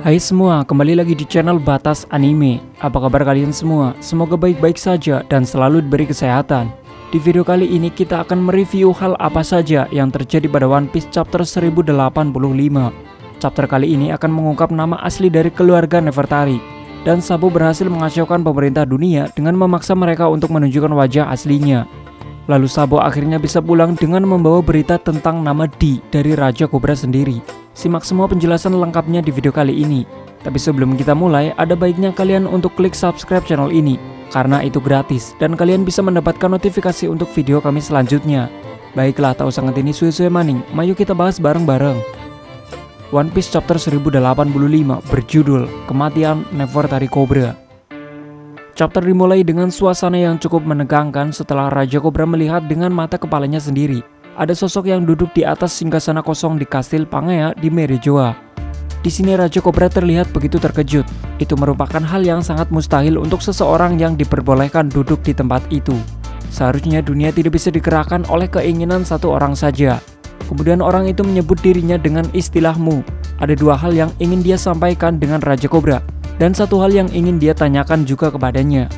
Hai semua, kembali lagi di channel Batas Anime. Apa kabar kalian semua? Semoga baik-baik saja dan selalu diberi kesehatan. Di video kali ini kita akan mereview hal apa saja yang terjadi pada One Piece chapter 1085. Chapter kali ini akan mengungkap nama asli dari keluarga Nefertari, dan Sabo berhasil mengacaukan pemerintah dunia dengan memaksa mereka untuk menunjukkan wajah aslinya. Lalu Sabo akhirnya bisa pulang dengan membawa berita tentang nama D dari Raja Cobra sendiri. Simak semua penjelasan lengkapnya di video kali ini. Tapi sebelum kita mulai, ada baiknya kalian untuk klik subscribe channel ini, karena itu gratis dan kalian bisa mendapatkan notifikasi untuk video kami selanjutnya. Baiklah, tak usah ngetini suwe-suwe maning, mari kita bahas bareng-bareng. One Piece chapter 1085 berjudul Kematian Nefertari Cobra. Chapter dimulai dengan suasana yang cukup menegangkan setelah Raja Cobra melihat dengan mata kepalanya sendiri ada sosok yang duduk di atas singgasana kosong di kastil Pangea di Merejoa. Di sini Raja Cobra terlihat begitu terkejut. Itu merupakan hal yang sangat mustahil untuk seseorang yang diperbolehkan duduk di tempat itu. Seharusnya dunia tidak bisa digerakkan oleh keinginan satu orang saja. Kemudian orang itu menyebut dirinya dengan istilahmu. Ada dua hal yang ingin dia sampaikan dengan Raja Cobra, dan satu hal yang ingin dia tanyakan juga kepadanya.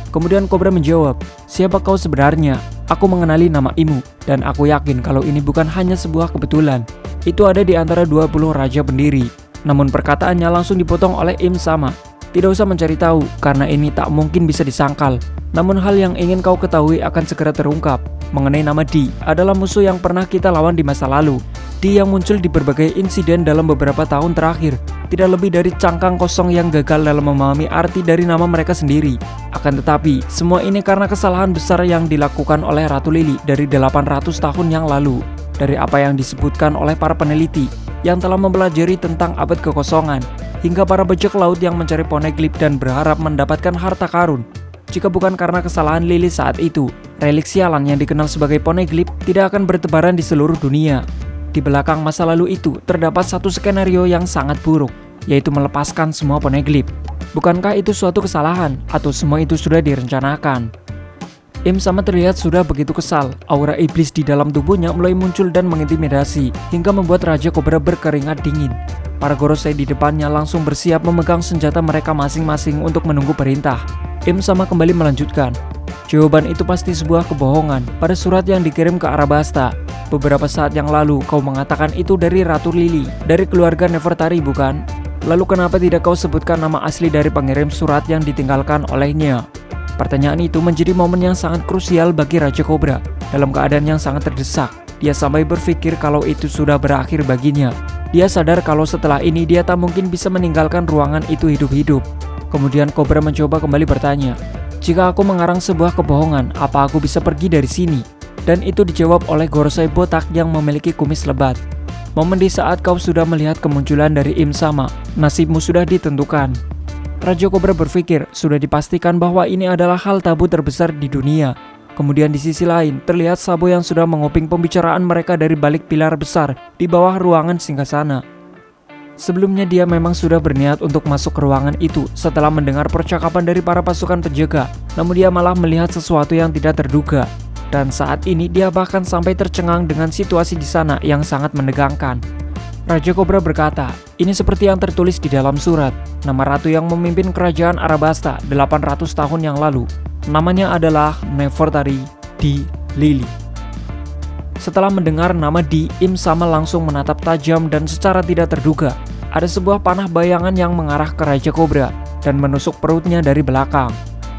Kemudian Cobra menjawab, "Siapa kau sebenarnya? Aku mengenali nama Imu, dan aku yakin kalau ini bukan hanya sebuah kebetulan. Itu ada di antara 20 raja pendiri." Namun perkataannya langsung dipotong oleh Im Sama. "Tidak usah mencari tahu, karena ini tak mungkin bisa disangkal. Namun hal yang ingin kau ketahui akan segera terungkap. Mengenai nama D, adalah musuh yang pernah kita lawan di masa lalu. D yang muncul di berbagai insiden dalam beberapa tahun terakhir. Tidak lebih dari cangkang kosong yang gagal dalam memahami arti dari nama mereka sendiri. Akan tetapi, semua ini karena kesalahan besar yang dilakukan oleh Ratu Lily dari 800 tahun yang lalu. Dari apa yang disebutkan oleh para peneliti yang telah mempelajari tentang abad kekosongan, hingga para bajak laut yang mencari poneglyph dan berharap mendapatkan harta karun. Jika bukan karena kesalahan Lily saat itu, relik sialan yang dikenal sebagai poneglyph tidak akan bertebaran di seluruh dunia. Di belakang masa lalu itu terdapat satu skenario yang sangat buruk, yaitu melepaskan semua poneglyph. Bukankah itu suatu kesalahan, atau semua itu sudah direncanakan?" Im Sama terlihat sudah begitu kesal. Aura iblis di dalam tubuhnya mulai muncul dan mengintimidasi, hingga membuat Raja Cobra berkeringat dingin. Para Gorosei di depannya langsung bersiap memegang senjata mereka masing-masing untuk menunggu perintah. Im Sama kembali melanjutkan, "Jawaban itu pasti sebuah kebohongan pada surat yang dikirim ke Arabasta. Beberapa saat yang lalu kau mengatakan itu dari Ratu Lily, dari keluarga Nefertari, bukan? Lalu kenapa tidak kau sebutkan nama asli dari pengirim surat yang ditinggalkan olehnya?" Pertanyaan itu menjadi momen yang sangat krusial bagi Raja Cobra. Dalam keadaan yang sangat terdesak, dia sampai berpikir kalau itu sudah berakhir baginya. Dia sadar kalau setelah ini dia tak mungkin bisa meninggalkan ruangan itu hidup-hidup. Kemudian Cobra mencoba kembali bertanya, "Jika aku mengarang sebuah kebohongan, apa aku bisa pergi dari sini?" Dan itu dijawab oleh Gorosei botak yang memiliki kumis lebat. "Momen di saat kau sudah melihat kemunculan dari Im Sama, nasibmu sudah ditentukan." Raja Cobra berpikir sudah dipastikan bahwa ini adalah hal tabu terbesar di dunia. Kemudian di sisi lain terlihat Sabo yang sudah menguping pembicaraan mereka dari balik pilar besar di bawah ruangan singgasana. Sebelumnya dia memang sudah berniat untuk masuk ke ruangan itu setelah mendengar percakapan dari para pasukan penjaga, namun dia malah melihat sesuatu yang tidak terduga. Dan saat ini dia bahkan sampai tercengang dengan situasi di sana yang sangat menegangkan. Raja Cobra berkata, "Ini seperti yang tertulis di dalam surat. Nama ratu yang memimpin kerajaan Arabasta 800 tahun yang lalu. Namanya adalah Nefertari D. Lily." Setelah mendengar nama D, Im Sama langsung menatap tajam dan secara tidak terduga. Ada sebuah panah bayangan yang mengarah ke Raja Cobra dan menusuk perutnya dari belakang.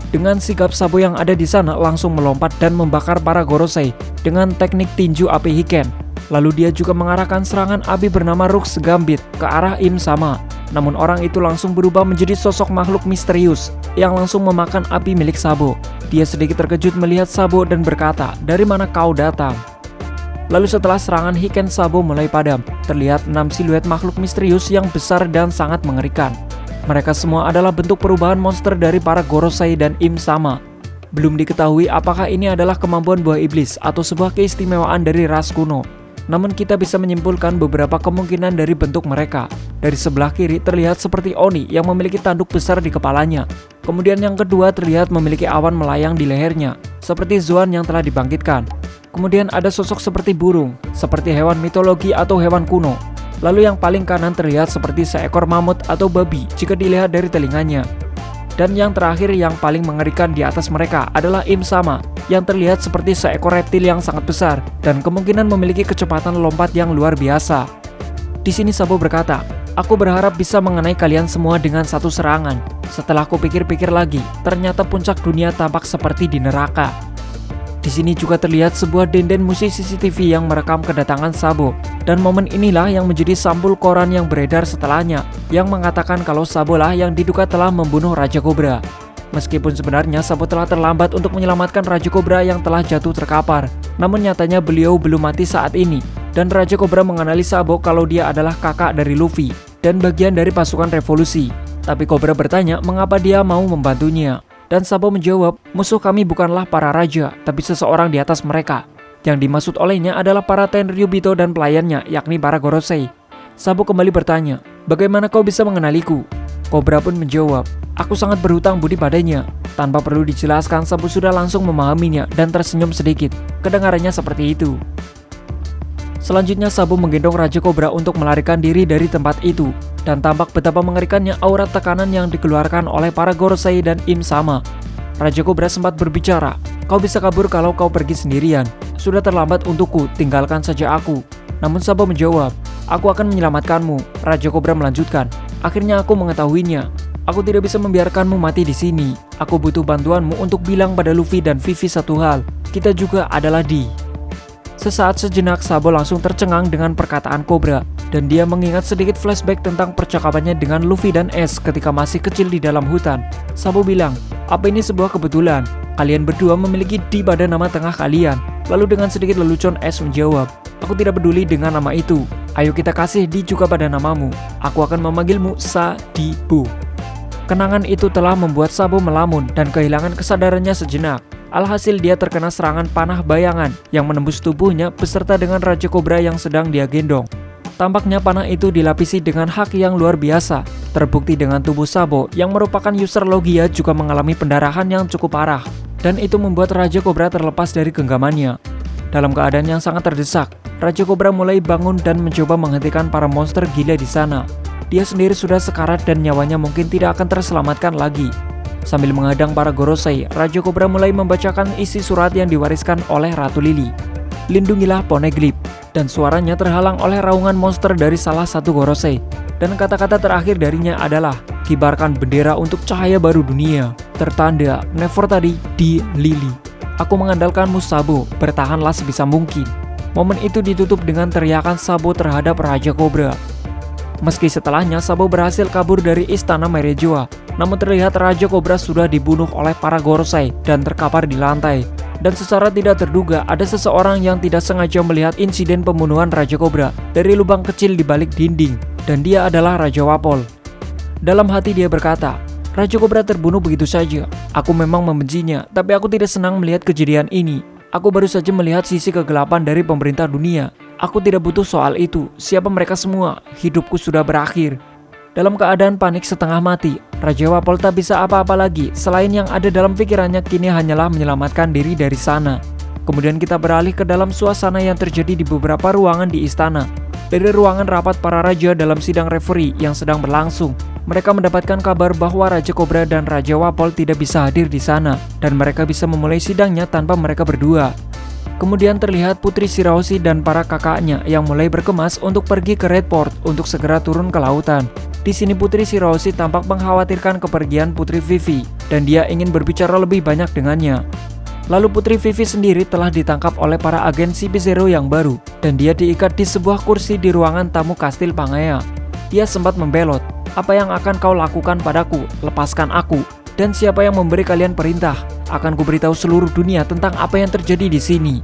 Dengan sigap Sabo yang ada di sana langsung melompat dan membakar para Gorosei dengan teknik tinju api Hiken. Lalu dia juga mengarahkan serangan api bernama Rux Gambit ke arah Im Sama. Namun orang itu langsung berubah menjadi sosok makhluk misterius yang langsung memakan api milik Sabo. Dia sedikit terkejut melihat Sabo dan berkata, "Dari mana kau datang?" Lalu setelah serangan Hiken Sabo mulai padam, terlihat 6 siluet makhluk misterius yang besar dan sangat mengerikan. Mereka semua adalah bentuk perubahan monster dari para Gorosei dan Im Sama. Belum diketahui apakah ini adalah kemampuan buah iblis atau sebuah keistimewaan dari ras kuno. Namun kita bisa menyimpulkan beberapa kemungkinan dari bentuk mereka. Dari sebelah kiri terlihat seperti Oni yang memiliki tanduk besar di kepalanya. Kemudian yang kedua terlihat memiliki awan melayang di lehernya, seperti Zoan yang telah dibangkitkan. Kemudian ada sosok seperti burung, seperti hewan mitologi atau hewan kuno. Lalu yang paling kanan terlihat seperti seekor mamut atau babi jika dilihat dari telinganya. Dan yang terakhir yang paling mengerikan di atas mereka adalah Im Sama yang terlihat seperti seekor reptil yang sangat besar dan kemungkinan memiliki kecepatan lompat yang luar biasa. Di sini Sabo berkata, "Aku berharap bisa mengenai kalian semua dengan satu serangan. Setelah aku pikir-pikir lagi, ternyata puncak dunia tampak seperti di neraka." Di sini juga terlihat sebuah denden musik CCTV yang merekam kedatangan Sabo. Dan momen inilah yang menjadi sampul koran yang beredar setelahnya, yang mengatakan kalau Sabo lah yang diduga telah membunuh Raja Kobra. Meskipun sebenarnya Sabo telah terlambat untuk menyelamatkan Raja Kobra yang telah jatuh terkapar, namun nyatanya beliau belum mati saat ini. Dan Raja Kobra mengenali Sabo kalau dia adalah kakak dari Luffy dan bagian dari pasukan revolusi. Tapi Kobra bertanya mengapa dia mau membantunya. Dan Sabo menjawab, musuh kami bukanlah para raja, tapi seseorang di atas mereka. Yang dimaksud olehnya adalah para Tenryubito dan pelayannya, yakni para Gorosei. Sabo kembali bertanya, bagaimana kau bisa mengenaliku? Kobra pun menjawab, aku sangat berhutang budi padanya. Tanpa perlu dijelaskan, Sabo sudah langsung memahaminya dan tersenyum sedikit. Kedengarannya seperti itu. Selanjutnya Sabo menggendong Raja Kobra untuk melarikan diri dari tempat itu. Dan tampak betapa mengerikannya aura tekanan yang dikeluarkan oleh para Gorosei dan Im Sama. Raja Kobra sempat berbicara, kau bisa kabur kalau kau pergi sendirian. Sudah terlambat untukku, tinggalkan saja aku. Namun Sabo menjawab, aku akan menyelamatkanmu. Raja Kobra melanjutkan, akhirnya aku mengetahuinya. Aku tidak bisa membiarkanmu mati di sini. Aku butuh bantuanmu untuk bilang pada Luffy dan Vivi satu hal. Kita juga adalah di. Sesaat sejenak Sabo langsung tercengang dengan perkataan Kobra. Dan dia mengingat sedikit flashback tentang percakapannya dengan Luffy dan Ace ketika masih kecil di dalam hutan. Sabo bilang, apa ini sebuah kebetulan? Kalian berdua memiliki di pada nama tengah kalian. Lalu dengan sedikit lelucon Ace menjawab, aku tidak peduli dengan nama itu. Ayo kita kasih di juga pada namamu. Aku akan memanggilmu Sadibu. Kenangan itu telah membuat Sabo melamun dan kehilangan kesadarannya sejenak. Alhasil dia terkena serangan panah bayangan yang menembus tubuhnya beserta dengan Raja Kobra yang sedang dia gendong. Tampaknya panah itu dilapisi dengan haki yang luar biasa. Terbukti dengan tubuh Sabo yang merupakan user Logia juga mengalami pendarahan yang cukup parah. Dan itu membuat Raja Kobra terlepas dari genggamannya. Dalam keadaan yang sangat terdesak, Raja Kobra mulai bangun dan mencoba menghentikan para monster gila di sana. Dia sendiri sudah sekarat dan nyawanya mungkin tidak akan terselamatkan lagi. Sambil menghadang para Gorosei, Raja Kobra mulai membacakan isi surat yang diwariskan oleh Ratu Lily. Lindungilah Poneglyph. Dan suaranya terhalang oleh raungan monster dari salah satu Gorosei. Dan kata-kata terakhir darinya adalah, kibarkan bendera untuk cahaya baru dunia. Tertanda, Nefertari di Lily. Aku mengandalkanmu Sabo, bertahanlah sebisa mungkin. Momen itu ditutup dengan teriakan Sabo terhadap Raja Kobra. Meski setelahnya Sabo berhasil kabur dari istana Merejoa, namun terlihat Raja Kobra sudah dibunuh oleh para Gorosei dan terkapar di lantai. Dan secara tidak terduga ada seseorang yang tidak sengaja melihat insiden pembunuhan Raja Kobra dari lubang kecil di balik dinding, dan dia adalah Raja Wapol. Dalam hati dia berkata, Raja Kobra terbunuh begitu saja. Aku memang membencinya, tapi aku tidak senang melihat kejadian ini. Aku baru saja melihat sisi kegelapan dari pemerintah dunia. Aku tidak butuh soal itu. Siapa mereka semua? Hidupku sudah berakhir. Dalam keadaan panik setengah mati, Raja Wapol tak bisa apa-apa lagi selain yang ada dalam pikirannya kini hanyalah menyelamatkan diri dari sana. Kemudian kita beralih ke dalam suasana yang terjadi di beberapa ruangan di istana. Dari ruangan rapat para raja dalam sidang referee yang sedang berlangsung, mereka mendapatkan kabar bahwa Raja Kobra dan Raja Wapol tidak bisa hadir di sana dan mereka bisa memulai sidangnya tanpa mereka berdua. Kemudian terlihat Putri Shirahoshi dan para kakaknya yang mulai berkemas untuk pergi ke Redport untuk segera turun ke lautan. Di sini Putri Shirahoshi tampak mengkhawatirkan kepergian Putri Vivi dan dia ingin berbicara lebih banyak dengannya. Lalu Putri Vivi sendiri telah ditangkap oleh para agen CP0 yang baru dan dia diikat di sebuah kursi di ruangan tamu Kastil Pangea. Dia sempat membelot, apa yang akan kau lakukan padaku? Lepaskan aku. Dan siapa yang memberi kalian perintah? Akan kuberitahu seluruh dunia tentang apa yang terjadi di sini.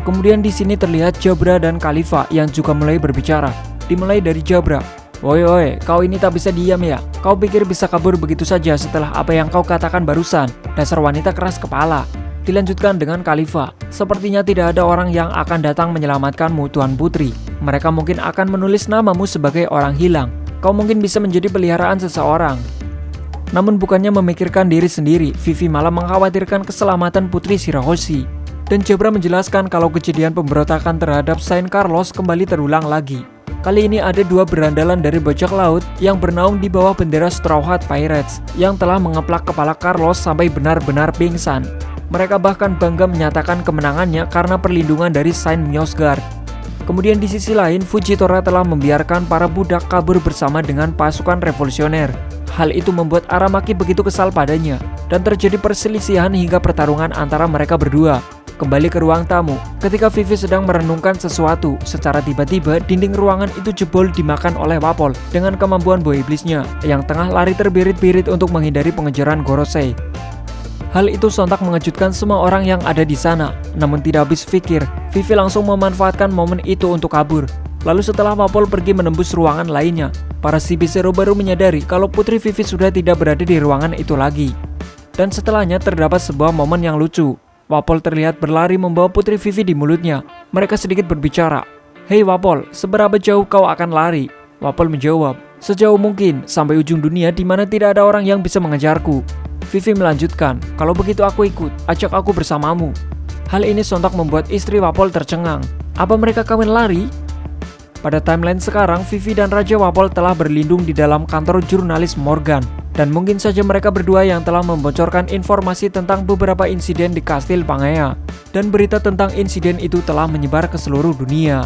Kemudian di sini terlihat Jabra dan Khalifa yang juga mulai berbicara. Dimulai dari Jabra. Woi, kau ini tak bisa diam ya? Kau pikir bisa kabur begitu saja setelah apa yang kau katakan barusan? Dasar wanita keras kepala. Dilanjutkan dengan Khalifa. Sepertinya tidak ada orang yang akan datang menyelamatkanmu, Tuan Putri. Mereka mungkin akan menulis namamu sebagai orang hilang. Kau mungkin bisa menjadi peliharaan seseorang. Namun bukannya memikirkan diri sendiri, Vivi malah mengkhawatirkan keselamatan Putri Shirahoshi. Dan Jabra menjelaskan kalau kejadian pemberontakan terhadap Saint Carlos kembali terulang lagi. Kali ini ada dua berandalan dari bajak laut yang bernaung di bawah bendera Straw Hat Pirates yang telah mengeplak kepala Carlos sampai benar-benar pingsan. Mereka bahkan bangga menyatakan kemenangannya karena perlindungan dari Saint Mjosgard. Kemudian di sisi lain, Fujitora telah membiarkan para budak kabur bersama dengan pasukan revolusioner. Hal itu membuat Aramaki begitu kesal padanya, dan terjadi perselisihan hingga pertarungan antara mereka berdua. Kembali ke ruang tamu, ketika Vivi sedang merenungkan sesuatu, secara tiba-tiba dinding ruangan itu jebol dimakan oleh Wapol dengan kemampuan buah iblisnya yang tengah lari terbirit-birit untuk menghindari pengejaran Gorosei. Hal itu sontak mengejutkan semua orang yang ada di sana. Namun tidak habis pikir, Vivi langsung memanfaatkan momen itu untuk kabur. Lalu setelah Wapol pergi menembus ruangan lainnya, para Shibisero baru menyadari kalau Putri Vivi sudah tidak berada di ruangan itu lagi. Dan setelahnya terdapat sebuah momen yang lucu. Wapol terlihat berlari membawa Putri Vivi di mulutnya. Mereka sedikit berbicara. "Hei Wapol, seberapa jauh kau akan lari?" Wapol menjawab, "Sejauh mungkin, sampai ujung dunia di mana tidak ada orang yang bisa mengejarku." Vivi melanjutkan, "Kalau begitu aku ikut, ajak aku bersamamu." Hal ini sontak membuat istri Wapol tercengang. Apa mereka kawin lari? Pada timeline sekarang, Vivi dan Raja Wapol telah berlindung di dalam kantor jurnalis Morgan. Dan mungkin saja mereka berdua yang telah membocorkan informasi tentang beberapa insiden di Kastil Pangea. Dan berita tentang insiden itu telah menyebar ke seluruh dunia.